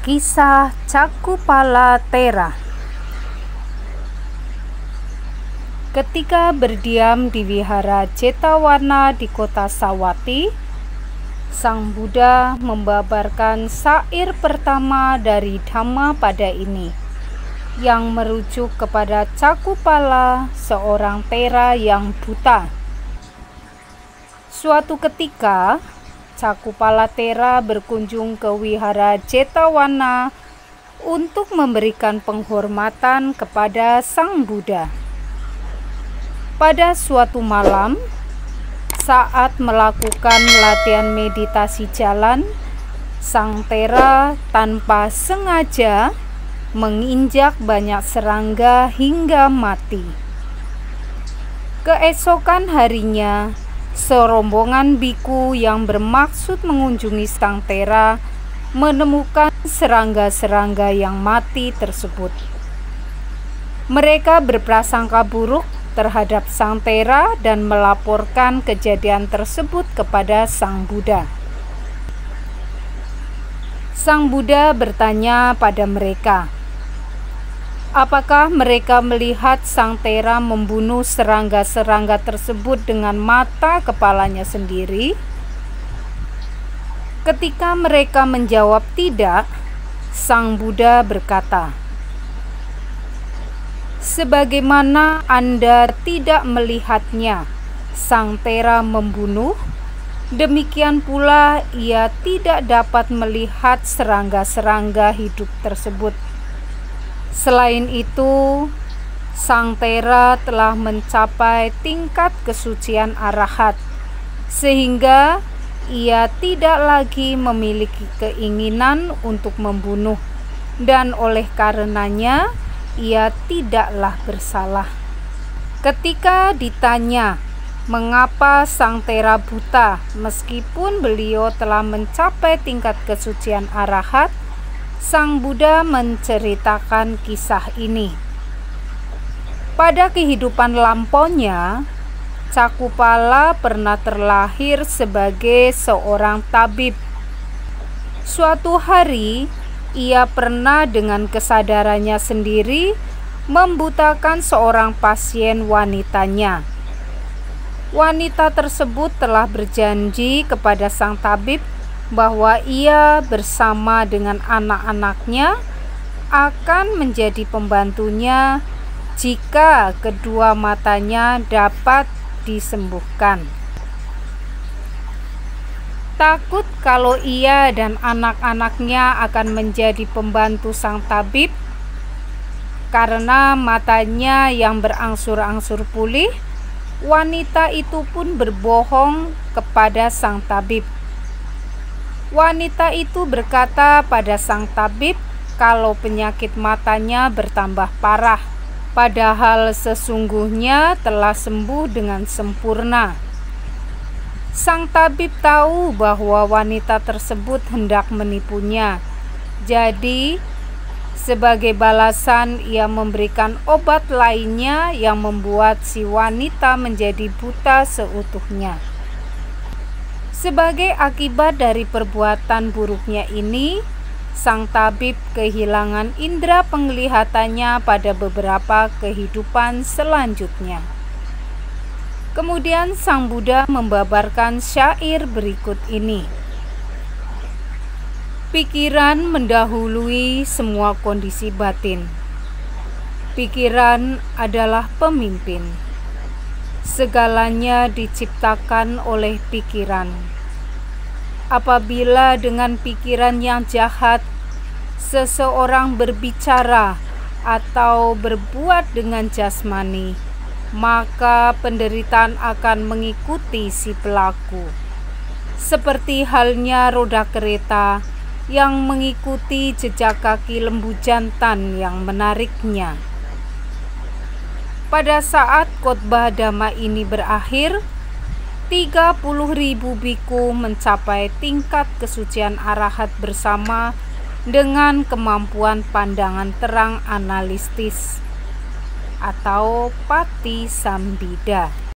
Kisah Cakupala Thera. Ketika berdiam di wihara Jetavana di kota Savatthi, Sang Buddha membabarkan syair pertama dari Dhamma pada ini, yang merujuk kepada Cakupala, seorang Thera yang buta. Suatu ketika, Cakupala Thera berkunjung ke wihara Jetavana untuk memberikan penghormatan kepada Sang Buddha. Pada suatu malam, saat melakukan latihan meditasi jalan, Sang Thera tanpa sengaja menginjak banyak serangga hingga mati. Keesokan harinya, serombongan biku yang bermaksud mengunjungi Sang Thera menemukan serangga-serangga yang mati tersebut. Mereka berprasangka buruk terhadap Sang Thera dan melaporkan kejadian tersebut kepada Sang Buddha. Sang Buddha bertanya pada mereka, apakah mereka melihat Sang Thera membunuh serangga-serangga tersebut dengan mata kepalanya sendiri? Ketika mereka menjawab tidak, Sang Buddha berkata, sebagaimana Anda tidak melihatnya Sang Thera membunuh, demikian pula ia tidak dapat melihat serangga-serangga hidup tersebut. Selain itu, Sang Thera telah mencapai tingkat kesucian arahat, sehingga ia tidak lagi memiliki keinginan untuk membunuh, dan oleh karenanya ia tidaklah bersalah. Ketika ditanya mengapa Sang Thera buta meskipun beliau telah mencapai tingkat kesucian arahat, Sang Buddha menceritakan kisah ini. Pada kehidupan lampaunya, Cakupala pernah terlahir sebagai seorang tabib. Suatu hari, ia pernah dengan kesadarannya sendiri membutakan seorang pasien wanitanya. Wanita tersebut telah berjanji kepada sang tabib bahwa ia bersama dengan anak-anaknya akan menjadi pembantunya jika kedua matanya dapat disembuhkan. Takut kalau ia dan anak-anaknya akan menjadi pembantu sang tabib karena matanya yang berangsur-angsur pulih, wanita itu pun berbohong kepada sang tabib. Wanita itu berkata pada sang tabib kalau penyakit matanya bertambah parah, padahal sesungguhnya telah sembuh dengan sempurna. Sang tabib tahu bahwa wanita tersebut hendak menipunya. Jadi, sebagai balasan ia memberikan obat lainnya yang membuat si wanita menjadi buta seutuhnya. Sebagai akibat dari perbuatan buruknya ini, sang tabib kehilangan indera penglihatannya pada beberapa kehidupan selanjutnya. Kemudian Sang Buddha membabarkan syair berikut ini. Pikiran mendahului semua kondisi batin. Pikiran adalah pemimpin. Segalanya diciptakan oleh pikiran. Apabila dengan pikiran yang jahat seseorang berbicara atau berbuat dengan jasmani, maka penderitaan akan mengikuti si pelaku. Seperti halnya roda kereta yang mengikuti jejak kaki lembu jantan yang menariknya. Pada saat khotbah Dhamma ini berakhir, 30.000 biku mencapai tingkat kesucian arahat bersama dengan kemampuan pandangan terang analitis atau Patisambhida.